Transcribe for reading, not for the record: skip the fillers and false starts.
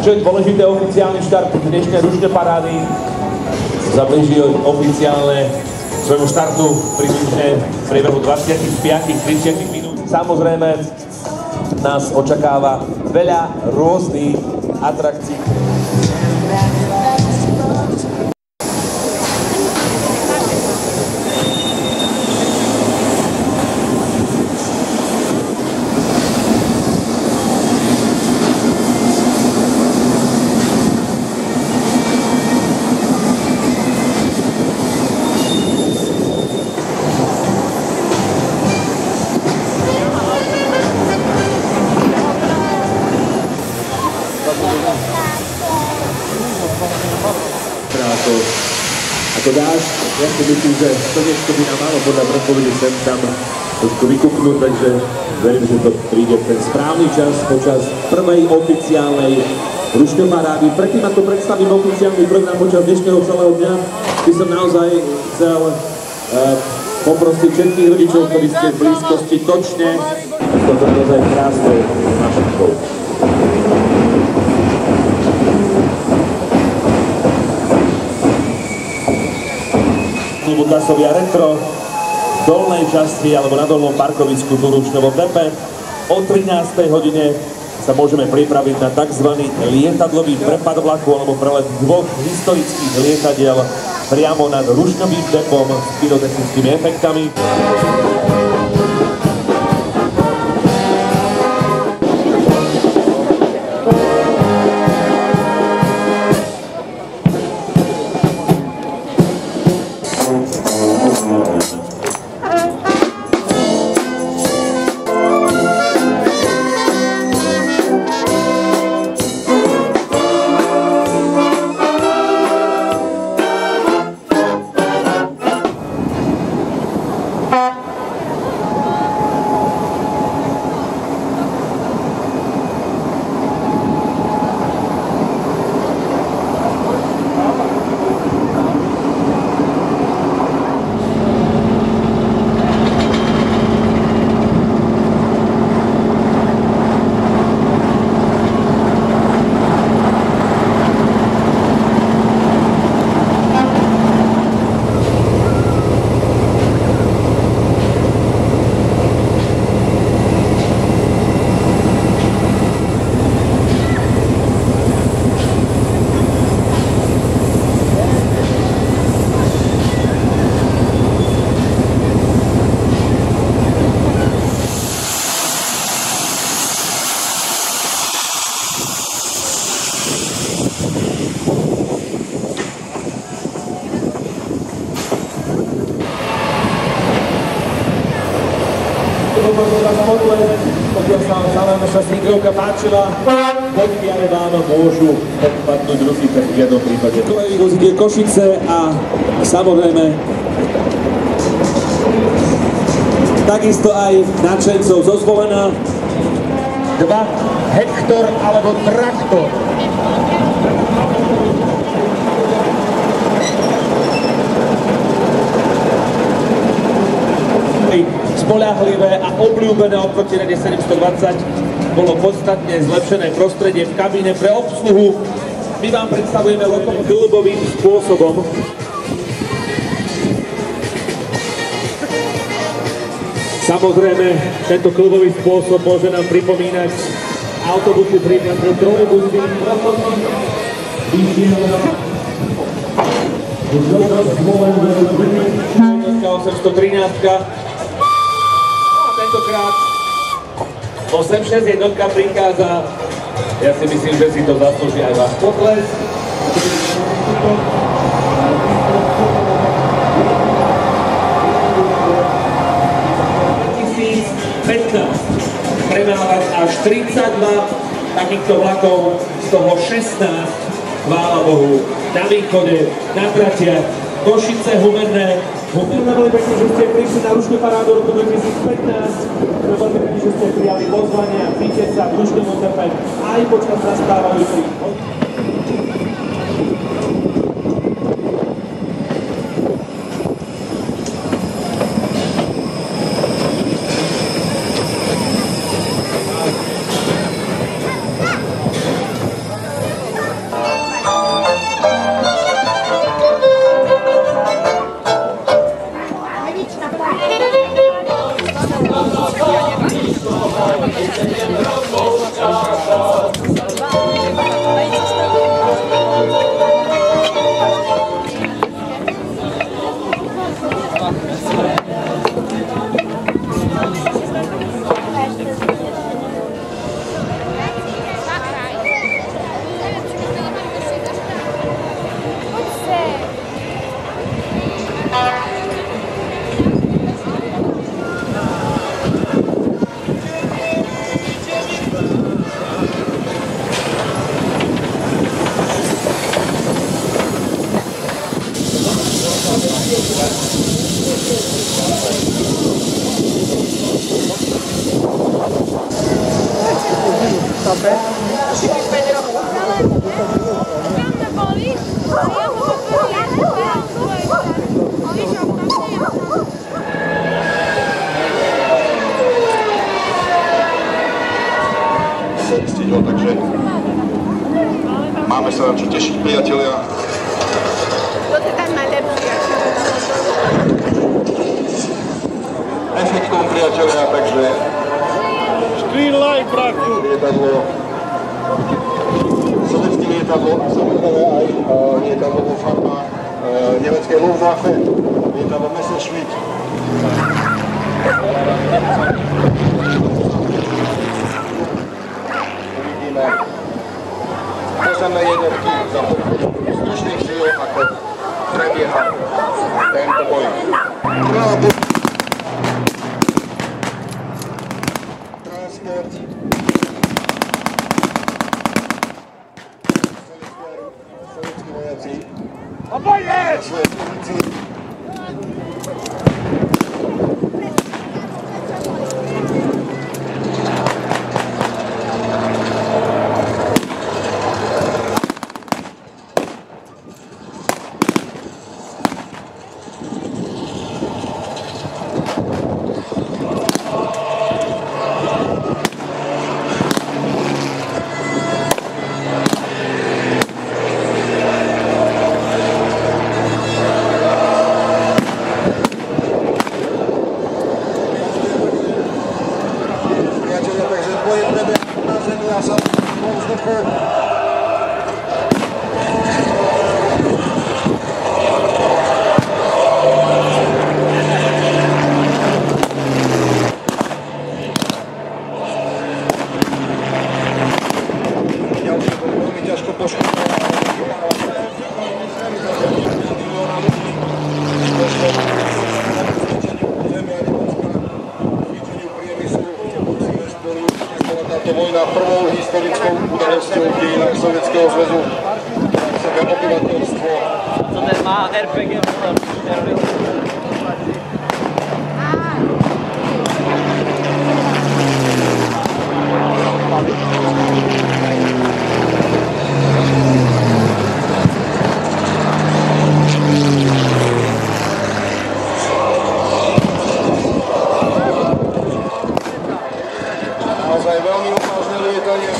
Čo je dôležité, oficiálny štart dnešnej rušnej parády zablíži oficiálne svojmu štartu približne v priebehu 25-30 minút. Samozrejme nás očakáva veľa rôznych atrakcií. Ako dáš, ja si myslím, že slnečko by nám malo podľa predpovede sem tam trošku vykúknúť, takže verím, že to príde v ten správny čas počas prvej oficiálnej rušnej parády. Predtým, ako predstavím oficiálny program počas dnešného celého dňa, by som naozaj chcel poprosiť všetkých rodičov, ktorí ste v blízkosti točne toto naozaj krásnou mašinkou. Klubu Tasovia Retro v dolnej časti alebo na dolnom parkovisku tu v Rušnovom Tepe. O 13. hodine sa môžeme pripraviť na tzv. Lietadlový prepad vlaku alebo prelet dvoch historických lietadiel priamo nad Rušnovým Tepom s pyrotechnickými efektami. Pokiaľ sa celá naša sníkrovka páčila, pokiaľ vám môžu odpadnúť rusice v jednom prípade. Kolejí vozidiel Košice a samozrejme takisto aj nadšencov zo Zvolena. 2 Hektor alebo Traktor. Spoľahlivé a obľúbené oproti rade 720 bolo podstatne zlepšené prostredie v kabíne pre obsluhu. My vám predstavujeme lokomotívu klubovým spôsobom. Samozrejme, tento klubový spôsob môže nám pripomínať autobusy, prípadne trolejbusy. 813. Tentokrát 861 prichádza. Ja si myslím, že si to zaslúži aj váš potles. 2015 premávať až 32 takýchto vlakov, z toho 16, chvála Bohu, na východe, na tratiach, Košice, Humenné. Sme veľmi pekne, že ste prišli na rušnú parádu roku 2015. Sme veľmi pekne, že ste prijali pozvanie a príďte sa v Rušnom Tepe aj počas nastávajúcich. máme sa na čo tešiť, priatelia. Kto to tam má lepší? Efektom, priatelia, takže Screen light, bratku! lietadlo, sovětské lietadlo a samozrejme aj lietadlo vo farbách nemeckej Luftwaffe, lietadlo Messerschmitt. Uvidíme pozemné jednotky za podporu vzdušných síl, ako prebieha tento boj. Transport. Sovětskí vojaci. Oboje! Svoje pozície. Takže boje prebiehajú na zemi a sa vo vzduchu. Ďalšie boli veľmi ťažko poškodované. Táto vojna prvou historickou udalosťou v dejinách Sovětského zväzu v sebe obyvateľstvo. Co ten má RPG? Naozaj veľmi odvážne lietanie.